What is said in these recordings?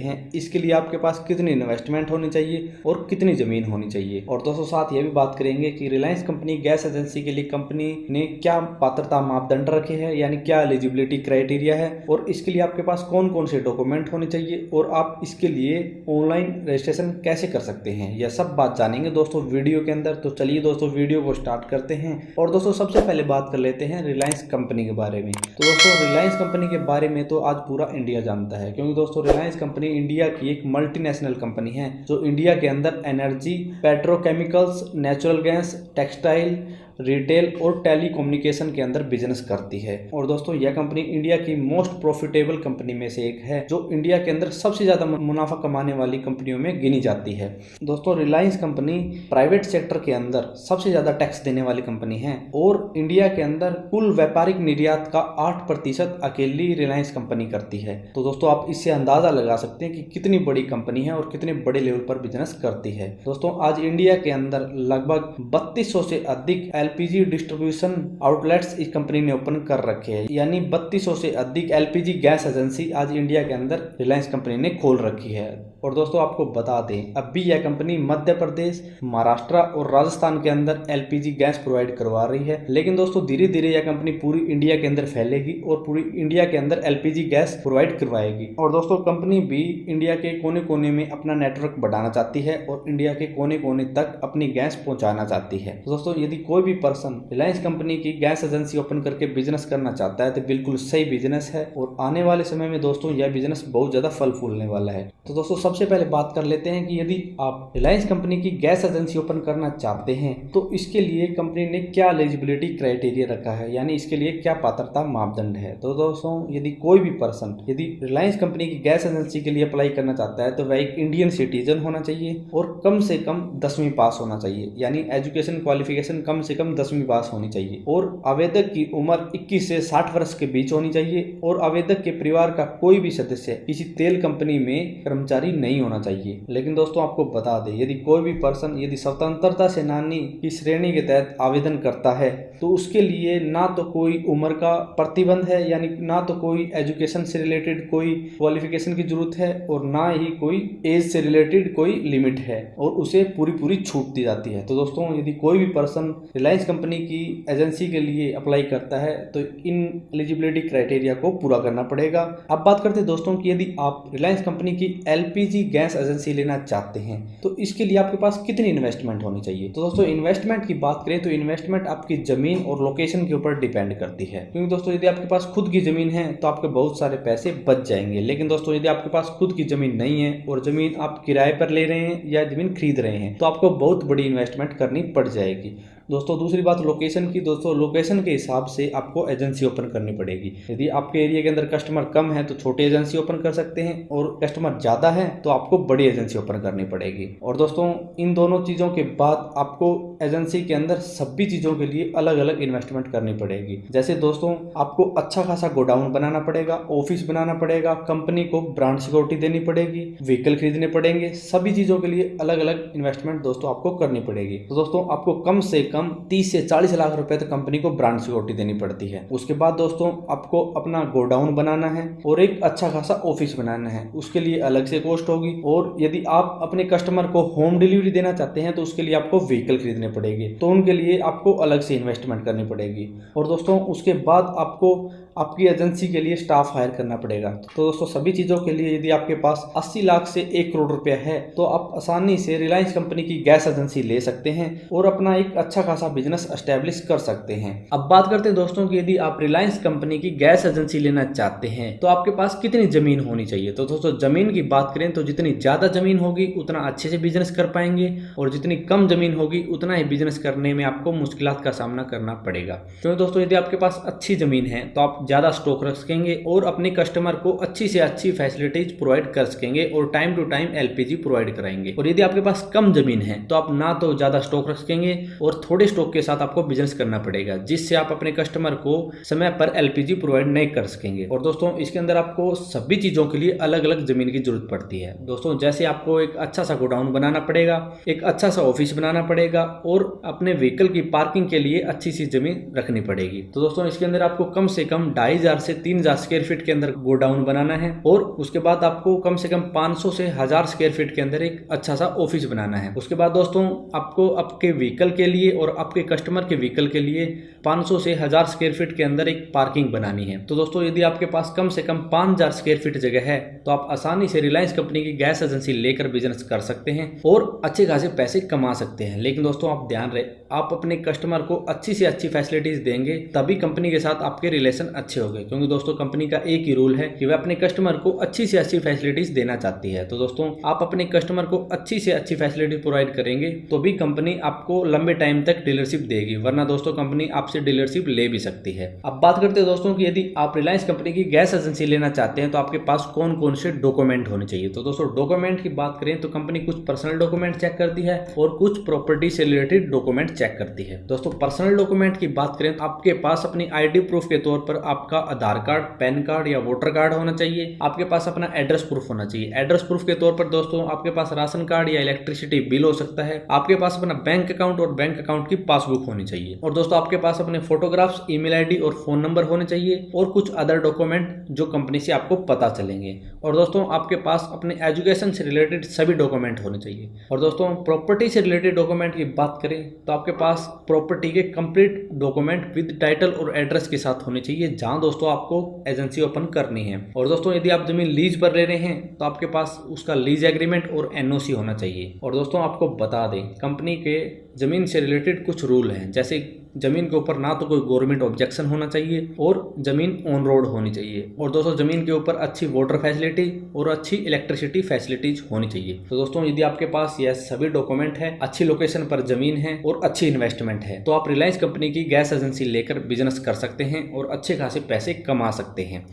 हैं, इसके लिए आपके पास कितनी इन्वेस्टमेंट होनी चाहिए और कितनी जमीन होनी चाहिए। और दोस्तों साथ ये भी बात करेंगे कि रिलायंस कंपनी गैस एजेंसी के लिए कंपनी ने क्या पात्रता मापदंड रखे हैं, यानी क्या एलिजिबिलिटी क्राइटेरिया है, और इसके लिए आपके पास कौन कौन से डॉक्यूमेंट होने चाहिए और आप इसके लिए ऑनलाइन रजिस्ट्रेशन कैसे कर सकते हैं, यह सब बात जानेंगे दोस्तों वीडियो के अंदर। तो चलिए दोस्तों वीडियो को स्टार्ट करते हैं। और दोस्तों सबसे पहले बात कर लेते हैं रिलायंस कंपनी के बारे में। तो दोस्तों रिलायंस कंपनी के बारे में तो आज पूरा इंडिया जानता है, क्योंकि दोस्तों रिलायंस कंपनी इंडिया की एक मल्टीनेशनल कंपनी है जो इंडिया के अंदर energy, petrochemicals, natural gas, textile, retail और टेलीकम्युनिकेशन के अंदर बिजनेस करती है। और दोस्तों यह कंपनी इंडिया की मोस्ट प्रॉफिटेबल कंपनी में से एक है, जो इंडिया के अंदर सबसे ज्यादा मुनाफा कमाने वाली कंपनियों में गिनी जाती है। दोस्तों रिलायंस कंपनी प्राइवेट सेक्टर के अंदर सबसे ज्यादा टैक्स देने वाली कंपनी है और इंडिया के अंदर कुल व्यापारिक निर्यात का 8% अकेली रिलायंस कंपनी करती है। तो दोस्तों आप इससे अंदाजा लगा सकते हैं कि कितनी बड़ी कंपनी है और कितने बड़े लेवल पर बिजनेस करती है। दोस्तों आज इंडिया के अंदर लगभग 3200 से अधिक एलपीजी डिस्ट्रीब्यूशन आउटलेट्स इस कंपनी ने ओपन कर रखे हैं, यानी 3200 से अधिक एलपीजी गैस एजेंसी आज इंडिया के अंदर रिलायंस कंपनी ने खोल रखी है। और दोस्तों आपको बता दें अब भी यह कंपनी मध्य प्रदेश, महाराष्ट्र और राजस्थान के अंदर एलपीजी गैस प्रोवाइड करवा रही है, लेकिन दोस्तों धीरे धीरे यह कंपनी पूरी इंडिया के अंदर फैलेगी और पूरी इंडिया के अंदर एलपीजी गैस प्रोवाइड करवाएगी। और दोस्तों कंपनी भी इंडिया के कोने कोने में अपना नेटवर्क बढ़ाना चाहती है और इंडिया के कोने कोने तक अपनी गैस पहुंचाना चाहती है। दोस्तों यदि कोई भी पर्सन रिलायंस कंपनी की गैस एजेंसी ओपन करके बिजनेस करना चाहता है तो बिल्कुल सही बिजनेस है और आने वाले समय में दोस्तों यह बिजनेस बहुत ज्यादा फल फूलने वाला है। तो दोस्तों सबसे पहले बात कर लेते हैं कि यदि आप रिलायंस कंपनी की गैस एजेंसी ओपन करना चाहते हैं तो इसके लिए कंपनी ने क्या एलिजिबिलिटी क्राइटेरिया रखा है, यानी इसके लिए क्या पात्रता मापदंड है। तो दोस्तों यदि कोई भी पर्सन यदि रिलायंस कंपनी की गैस एजेंसी के लिए अप्लाई करना चाहता है तो वह एक इंडियन सिटीजन होना चाहिए और कम से कम 10वीं पास होना चाहिए, यानी एजुकेशन क्वालिफिकेशन कम से कम 10वीं पास होनी चाहिए और आवेदक की उम्र 21 से 60 वर्ष के बीच होनी चाहिए और आवेदक के परिवार का कोई भी सदस्य किसी तेल कंपनी में कर्मचारी नहीं होना चाहिए। लेकिन दोस्तों आपको बता दें यदि कोई भी पर्सन यदि स्वतंत्रता सेनानी की श्रेणी के तहत आवेदन करता है तो उसके लिए ना तो कोई उम्र का प्रतिबंध है, यानी ना तो कोई एजुकेशन से रिलेटेड कोई क्वालिफिकेशन की जरूरत है और ना ही कोई एज से रिलेटेड कोई लिमिट है और उसे पूरी छूट दी जाती है। तो दोस्तों यदि कोई भी पर्सन रिलायंस कंपनी की एजेंसी के लिए अप्लाई करता है तो इन एलिजिबिलिटी क्राइटेरिया को पूरा करना पड़ेगा। अब बात करते हैं दोस्तों कि यदि आप रिलायंस कंपनी की एलपीजी गैस एजेंसी लेना चाहते हैं तो इसके लिए आपके पास कितनी इन्वेस्टमेंट होनी चाहिए। तो दोस्तों इन्वेस्टमेंट की बात करें तो इन्वेस्टमेंट आपकी जमीन और लोकेशन के ऊपर डिपेंड करती है, क्योंकि दोस्तों यदि आपके पास खुद की जमीन है तो आपके बहुत सारे पैसे बच जाएंगे। लेकिन दोस्तों यदि आपके पास खुद की जमीन नहीं है और जमीन आप किराए पर ले रहे हैं या जमीन खरीद रहे हैं तो आपको बहुत बड़ी इन्वेस्टमेंट करनी पड़ जाएगी। दोस्तों दूसरी बात लोकेशन की। दोस्तों लोकेशन के हिसाब से आपको एजेंसी ओपन करनी पड़ेगी। यदि आपके एरिया के अंदर कस्टमर कम है तो छोटी एजेंसी ओपन कर सकते हैं और कस्टमर ज़्यादा है तो आपको बड़ी एजेंसी ओपन करनी पड़ेगी। और दोस्तों इन दोनों चीज़ों के बाद आपको एजेंसी के अंदर सभी चीज़ों के लिए अलग अलग इन्वेस्टमेंट करनी पड़ेगी। जैसे दोस्तों आपको अच्छा खासा गोडाउन बनाना पड़ेगा, ऑफिस बनाना पड़ेगा, कंपनी को ब्रांड सिक्योरिटी देनी पड़ेगी, व्हीकल खरीदने पड़ेंगे, सभी चीज़ों के लिए अलग अलग इन्वेस्टमेंट दोस्तों आपको करनी पड़ेगी। तो दोस्तों आपको कम से कम 30 से 40 लाख रुपए तक कंपनी को ब्रांड सिक्योरिटी देनी पड़ती है। उसके बाद दोस्तों आपको अपना गोडाउन बनाना है और एक अच्छा खासा ऑफिस बनाना है, उसके लिए अलग से कॉस्ट होगी। और यदि आप अपने कस्टमर को होम डिलीवरी देना चाहते हैं तो उसके लिए आपको व्हीकल खरीदने पड़ेगी, तो उनके लिए आपको अलग से इन्वेस्टमेंट करनी पड़ेगी। और दोस्तों उसके बाद आपको आपकी एजेंसी के लिए स्टाफ हायर करना पड़ेगा। तो दोस्तों सभी चीज़ों के लिए यदि आपके पास 80 लाख से 1 करोड़ रुपया है तो आप आसानी से रिलायंस कंपनी की गैस एजेंसी ले सकते हैं और अपना एक अच्छा खासा बिजनेस एस्टेब्लिश कर सकते हैं। अब बात करते हैं दोस्तों कि यदि आप रिलायंस कंपनी की गैस एजेंसी लेना चाहते हैं तो आपके पास कितनी जमीन होनी चाहिए। तो दोस्तों जमीन की बात करें तो जितनी ज्यादा जमीन होगी उतना अच्छे से बिजनेस कर पाएंगे और जितनी कम जमीन होगी उतना ही बिजनेस करने में आपको मुश्किलात का सामना करना पड़ेगा। क्योंकि दोस्तों यदि आपके पास अच्छी जमीन है तो आप ज्यादा स्टॉक रख सकेंगे और अपने कस्टमर को अच्छी से अच्छी फैसिलिटीज प्रोवाइड कर सकेंगे और time to time LPG provide कराएंगे। और यदि आपके पास कम जमीन है तो आप ना तो ज्यादा स्टॉक रख सकेंगे और थोड़े स्टॉक के साथ आपको बिजनेस करना पड़ेगा, जिससे आप अपने कस्टमर को समय पर एलपीजी प्रोवाइड नहीं कर सकेंगे। और दोस्तों इसके अंदर आपको सभी चीजों के लिए अलग अलग जमीन की जरूरत पड़ती है। दोस्तों जैसे आपको एक अच्छा सा गोडाउन बनाना पड़ेगा, एक अच्छा सा ऑफिस बनाना पड़ेगा और अपने व्हीकल की पार्किंग के लिए अच्छी सी जमीन रखनी पड़ेगी। तो दोस्तों इसके अंदर आपको कम से कम 2500 से 3000 स्क्वायर फीट के अंदर गोडाउन बनाना है और उसके बाद आपको कम से कम 500 से 1000 स्क्वायर फीट के अंदर एक अच्छा सा ऑफिस बनाना है। उसके बाद दोस्तों आपको आपके व्हीकल के लिए और आपके कस्टमर के व्हीकल के लिए 500 से 1000 स्क्वायर फीट के अंदर एक पार्किंग बनानी है। तो दोस्तों यदि आपके पास कम से कम 5000 स्क्वायर फीट जगह है तो आप आसानी से रिलायंस कंपनी की गैस एजेंसी लेकर बिजनेस कर सकते हैं और अच्छे खासे पैसे कमा सकते हैं। लेकिन दोस्तों आप ध्यान रहे, आप अपने कस्टमर को अच्छी से अच्छी फैसिलिटीज देंगे तभी कंपनी के साथ आपके रिलेशन अच्छे होंगे, क्योंकि दोस्तों कंपनी का एक ही रूल है कि वह अपने कस्टमर को अच्छी से अच्छी फैसिलिटीज देना चाहती है। तो दोस्तों आप अपने कस्टमर को अच्छी से अच्छी फैसिलिटी प्रोवाइड करेंगे तो भी कंपनी आपको लंबे टाइम तक डीलरशिप देगी, वरना दोस्तों कंपनी आपसे डीलरशिप ले भी सकती है। अब बात करते हैं दोस्तों कि यदि आप रिलायंस कंपनी की गैस एजेंसी लेना चाहते हैं तो आपके पास कौन कौन से डॉक्यूमेंट होने चाहिए। तो दोस्तों डॉक्यूमेंट की बात करें तो कंपनी कुछ पर्सनल डॉक्यूमेंट चेक करती है और कुछ प्रॉपर्टी से रिलेटेड डॉक्यूमेंट चेक करती है। दोस्तों पर्सनल डॉक्यूमेंट की बात करें तो आपके पास अपनी आईडी प्रूफ के तौर पर आपका आधार कार्ड, पैन कार्ड या वोटर कार्ड होना चाहिए। आपके पास अपना एड्रेस प्रूफ होना चाहिए। एड्रेस प्रूफ के तौर पर दोस्तों आपके पास राशन कार्ड या इलेक्ट्रिसिटी बिल हो सकता है। आपके पास अपना बैंक अकाउंट और बैंक अकाउंट की पासबुक होनी चाहिए। और दोस्तों आपके पास अपने फोटोग्राफ्स, ईमेल आईडी और फोन नंबर होने चाहिए और कुछ अदर डॉक्यूमेंट जो कंपनी से आपको पता चलेंगे। और दोस्तों आपके पास अपने एजुकेशन से रिलेटेड सभी डॉक्यूमेंट होने चाहिए। और दोस्तों प्रॉपर्टी से रिलेटेड डॉक्यूमेंट की बात करें तो आपके पास प्रॉपर्टी के कंप्लीट डॉक्यूमेंट विद टाइटल और एड्रेस के साथ होने चाहिए जहां दोस्तों आपको एजेंसी ओपन करनी है। और दोस्तों यदि आप जमीन लीज पर ले रहे हैं तो आपके पास उसका लीज एग्रीमेंट और एनओसी होना चाहिए। और दोस्तों आपको बता दें कंपनी के जमीन से रिलेटेड कुछ रूल हैं, जैसे जमीन के ऊपर ना तो कोई गवर्नमेंट ऑब्जेक्शन होना चाहिए और जमीन ऑन रोड होनी चाहिए। और दोस्तों जमीन के ऊपर अच्छी वाटर फैसिलिटी और अच्छी इलेक्ट्रिसिटी फैसिलिटीज होनी चाहिए। तो दोस्तों यदि आपके पास यह सभी डॉक्यूमेंट है, अच्छी लोकेशन पर जमीन है और अच्छी इन्वेस्टमेंट है तो आप रिलायंस कंपनी की गैस एजेंसी लेकर बिजनेस कर सकते हैं और अच्छे खासे पैसे कमा सकते हैं।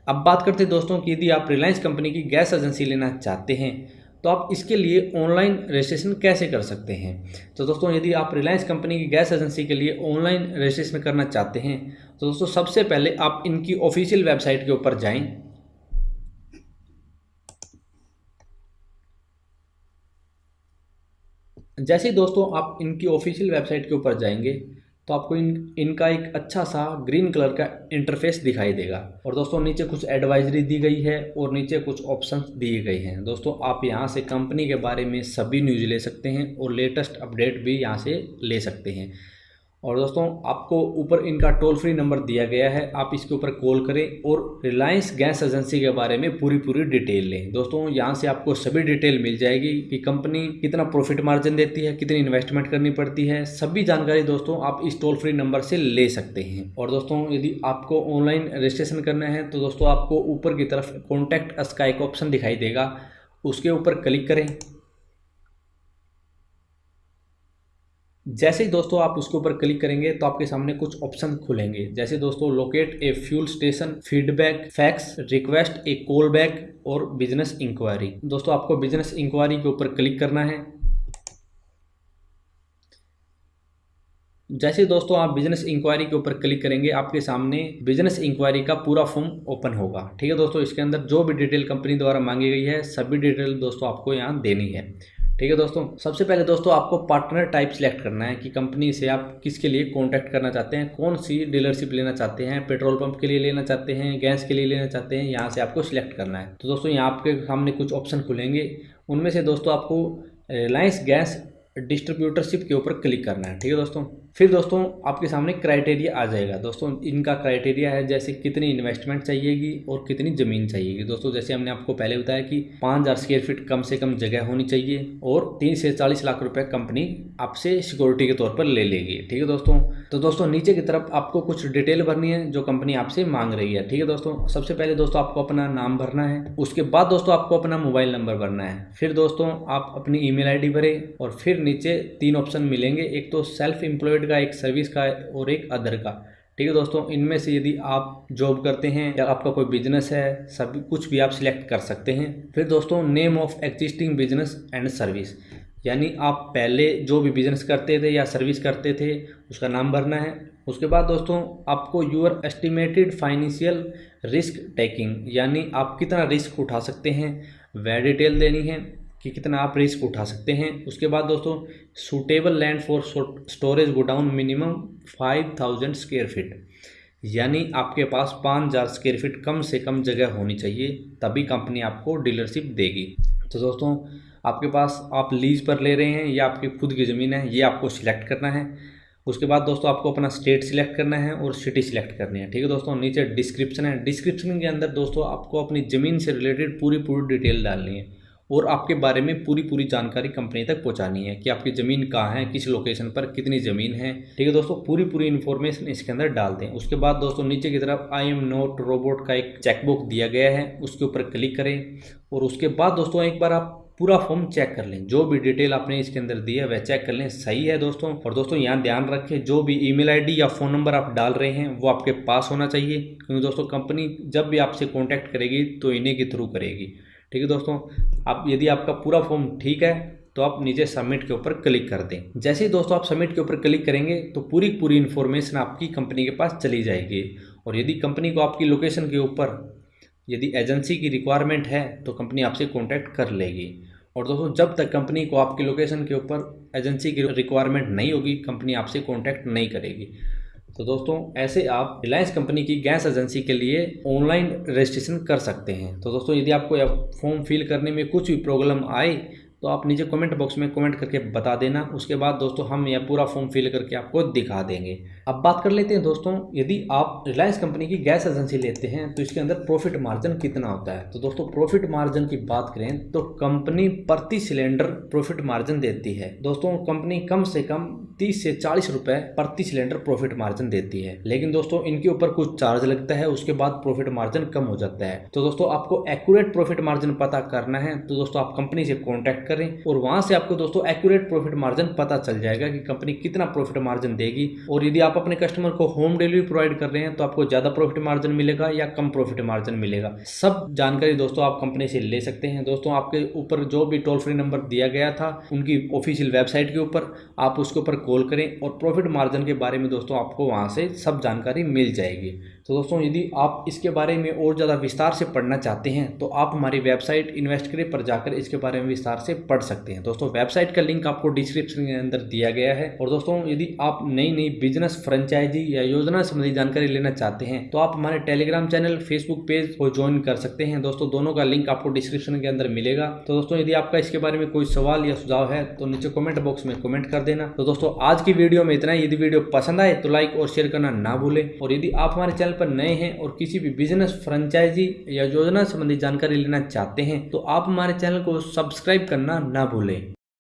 अब बात करते हैं दोस्तों कि यदि आप रिलायंस कंपनी की गैस एजेंसी लेना चाहते हैं तो आप इसके लिए ऑनलाइन रजिस्ट्रेशन कैसे कर सकते हैं। तो दोस्तों यदि आप रिलायंस कंपनी की गैस एजेंसी के लिए ऑनलाइन रजिस्ट्रेशन करना चाहते हैं तो दोस्तों सबसे पहले आप इनकी ऑफिशियल वेबसाइट के ऊपर जाएं। जैसे ही दोस्तों आप इनकी ऑफिशियल वेबसाइट के ऊपर जाएंगे तो आपको इनका एक अच्छा सा ग्रीन कलर का इंटरफेस दिखाई देगा। और दोस्तों नीचे कुछ एडवाइजरी दी गई है और नीचे कुछ ऑप्शंस दिए गए हैं। दोस्तों आप यहां से कंपनी के बारे में सभी न्यूज़ ले सकते हैं और लेटेस्ट अपडेट भी यहां से ले सकते हैं। और दोस्तों आपको ऊपर इनका टोल फ्री नंबर दिया गया है, आप इसके ऊपर कॉल करें और रिलायंस गैस एजेंसी के बारे में पूरी डिटेल लें। दोस्तों यहाँ से आपको सभी डिटेल मिल जाएगी कि कंपनी कितना प्रॉफिट मार्जिन देती है, कितनी इन्वेस्टमेंट करनी पड़ती है, सभी जानकारी दोस्तों आप इस टोल फ्री नंबर से ले सकते हैं। और दोस्तों यदि आपको ऑनलाइन रजिस्ट्रेशन करना है तो दोस्तों आपको ऊपर की तरफ कॉन्टैक्ट अस का एक ऑप्शन दिखाई देगा, उसके ऊपर क्लिक करें। जैसे ही दोस्तों आप उसके ऊपर क्लिक करेंगे तो आपके सामने कुछ ऑप्शन खुलेंगे, जैसे दोस्तों locate a fuel station, feedback, fax, request A call back और बिजनेस इंक्वायरी। दोस्तों आपको बिजनेस इंक्वायरी के ऊपर क्लिक करना है। जैसे दोस्तों आप बिजनेस इंक्वायरी के ऊपर क्लिक करेंगे आपके सामने बिजनेस इंक्वायरी का पूरा फॉर्म ओपन होगा। ठीक है दोस्तों, इसके अंदर जो भी डिटेल कंपनी द्वारा मांगी गई है सभी डिटेल दोस्तों आपको यहाँ देनी है। ठीक है दोस्तों, सबसे पहले दोस्तों आपको पार्टनर टाइप सिलेक्ट करना है कि कंपनी से आप किसके लिए कॉन्टैक्ट करना चाहते हैं, कौन सी डीलरशिप लेना चाहते हैं, पेट्रोल पंप के लिए लेना चाहते हैं, गैस के लिए लेना चाहते हैं, यहाँ से आपको सिलेक्ट करना है। तो दोस्तों यहाँ आपके सामने कुछ ऑप्शन खुलेंगे, उनमें से दोस्तों आपको रिलायंस गैस डिस्ट्रीब्यूटरशिप के ऊपर क्लिक करना है। ठीक है दोस्तों, फिर दोस्तों आपके सामने क्राइटेरिया आ जाएगा। दोस्तों इनका क्राइटेरिया है जैसे कितनी इन्वेस्टमेंट चाहिएगी और कितनी ज़मीन चाहिएगी। दोस्तों जैसे हमने आपको पहले बताया कि 5000 स्क्वायर फीट कम से कम जगह होनी चाहिए और 30 से 40 लाख रुपए कंपनी आपसे सिक्योरिटी के तौर पर ले लेगी। ठीक है दोस्तों, तो दोस्तों नीचे की तरफ आपको कुछ डिटेल भरनी है जो कंपनी आपसे मांग रही है। ठीक है दोस्तों, सबसे पहले दोस्तों आपको अपना नाम भरना है, उसके बाद दोस्तों आपको अपना मोबाइल नंबर भरना है, फिर दोस्तों आप अपनी ईमेल आईडी भरें और फिर नीचे 3 ऑप्शन मिलेंगे, एक तो सेल्फ एम्प्लॉयड का, एक सर्विस का और एक अदर का। ठीक है दोस्तों, इनमें से यदि आप जॉब करते हैं या आपका कोई बिजनेस है सभी कुछ भी आप सिलेक्ट कर सकते हैं। फिर दोस्तों name of existing business and service, यानी आप पहले जो भी बिजनेस करते थे या सर्विस करते थे उसका नाम भरना है। उसके बाद दोस्तों आपको your estimated financial risk taking, यानी आप कितना रिस्क उठा सकते हैं वह डिटेल देनी है कि कितना आप रिस्क उठा सकते हैं। उसके बाद दोस्तों suitable land for storage godown minimum 5000 square feet, यानी आपके पास 5000 स्क्वायर फीट कम से कम जगह होनी चाहिए, तभी कंपनी आपको डीलरशिप देगी। तो दोस्तों आपके पास आप लीज पर ले रहे हैं या आपकी खुद की ज़मीन है, ये आपको सिलेक्ट करना है। उसके बाद दोस्तों आपको अपना स्टेट सिलेक्ट करना है और सिटी सिलेक्ट करनी है, ठीक है दोस्तों। नीचे डिस्क्रिप्शन है, डिस्क्रिप्शन के अंदर दोस्तों आपको अपनी ज़मीन से रिलेटेड पूरी डिटेल डालनी है और आपके बारे में पूरी जानकारी कंपनी तक पहुंचानी है कि आपकी ज़मीन कहाँ है, किस लोकेशन पर कितनी ज़मीन है, ठीक है दोस्तों। पूरी इन्फॉर्मेशन इसके अंदर डाल दें। उसके बाद दोस्तों नीचे की तरफ आई एम नॉट रोबोट का एक चेकबुक दिया गया है, उसके ऊपर क्लिक करें और उसके बाद दोस्तों एक बार आप पूरा फॉर्म चेक कर लें, जो भी डिटेल आपने इसके अंदर दी है वह चेक कर लें सही है दोस्तों। और दोस्तों यहाँ ध्यान रखें जो भी ईमेल आईडी या फ़ोन नंबर आप डाल रहे हैं वो आपके पास होना चाहिए, क्योंकि दोस्तों कंपनी जब भी आपसे कॉन्टैक्ट करेगी तो इन्हीं के थ्रू करेगी, ठीक है दोस्तों। आप यदि आपका पूरा फॉर्म ठीक है तो आप नीचे सबमिट के ऊपर क्लिक कर दें। जैसे ही दोस्तों आप सबमिट के ऊपर क्लिक करेंगे तो पूरी इन्फॉर्मेशन आपकी कंपनी के पास चली जाएगी। और यदि कंपनी को आपकी लोकेशन के ऊपर यदि एजेंसी की रिक्वायरमेंट है तो कंपनी आपसे कॉन्टैक्ट कर लेगी। और दोस्तों जब तक कंपनी को आपकी लोकेशन के ऊपर एजेंसी की रिक्वायरमेंट नहीं होगी कंपनी आपसे कॉन्टैक्ट नहीं करेगी। तो दोस्तों ऐसे आप रिलायंस कंपनी की गैस एजेंसी के लिए ऑनलाइन रजिस्ट्रेशन कर सकते हैं। तो दोस्तों यदि आपको यह फॉर्म फिल करने में कुछ भी प्रॉब्लम आए तो आप नीचे कमेंट बॉक्स में कमेंट करके बता देना। उसके बाद दोस्तों हम यह पूरा फॉर्म फिल करके आपको दिखा देंगे। अब बात कर लेते हैं दोस्तों, यदि आप रिलायंस कंपनी की गैस एजेंसी लेते हैं तो इसके अंदर प्रॉफिट मार्जिन कितना होता है। तो दोस्तों प्रॉफिट मार्जिन की बात करें तो कंपनी प्रति सिलेंडर प्रॉफिट मार्जिन देती है। दोस्तों कंपनी कम से कम 30 से 40 रुपए प्रति सिलेंडर प्रॉफिट मार्जिन देती है, लेकिन दोस्तों इनके ऊपर कुछ चार्ज लगता है, उसके बाद प्रॉफिट मार्जिन कम हो जाता है। तो दोस्तों आपको एक्यूरेट प्रॉफिट मार्जिन पता करना है तो दोस्तों आप कंपनी से कॉन्टैक्ट करें और वहां से आपको दोस्तों एक्यूरेट प्रॉफिट मार्जिन पता चल जाएगा कि कंपनी कितना प्रॉफिट मार्जिन देगी। और यदि आप अपने कस्टमर को होम डिलीवरी प्रोवाइड कर रहे हैं तो आपको ज्यादा प्रॉफिट मार्जिन मिलेगा या कम प्रॉफिट मार्जिन मिलेगा, सब जानकारी दोस्तों आप कंपनी से ले सकते हैं। दोस्तों आपके ऊपर जो भी टोल फ्री नंबर दिया गया था उनकी ऑफिशियल वेबसाइट के ऊपर आप उसके ऊपर कॉल करें और प्रॉफिट मार्जिन के बारे में दोस्तों आपको वहां से सब जानकारी मिल जाएगी। तो दोस्तों यदि आप इसके बारे में और ज़्यादा विस्तार से पढ़ना चाहते हैं तो आप हमारी वेबसाइट इन्वेस्ट करें पर जाकर इसके बारे में विस्तार से पढ़ सकते हैं। दोस्तों वेबसाइट का लिंक आपको डिस्क्रिप्शन के अंदर दिया गया है। और दोस्तों यदि आप नई बिजनेस फ्रेंचाइजी या योजना संबंधी जानकारी लेना चाहते हैं तो आप हमारे टेलीग्राम चैनल, फेसबुक पेज को ज्वाइन कर सकते हैं। दोस्तों दोनों का लिंक आपको डिस्क्रिप्शन के अंदर मिलेगा। तो दोस्तों यदि आपका इसके बारे में कोई सवाल या सुझाव है तो नीचे कमेंट बॉक्स में कमेंट कर देना। तो दोस्तों आज की वीडियो में इतना ही। यदि वीडियो पसंद आए तो लाइक और शेयर करना ना भूलें। और यदि आप हमारे चैनल पर नए हैं और किसी भी बिजनेस फ्रेंचाइजी या योजना संबंधी जानकारी लेना चाहते हैं तो आप हमारे चैनल को सब्सक्राइब करना ना भूलें।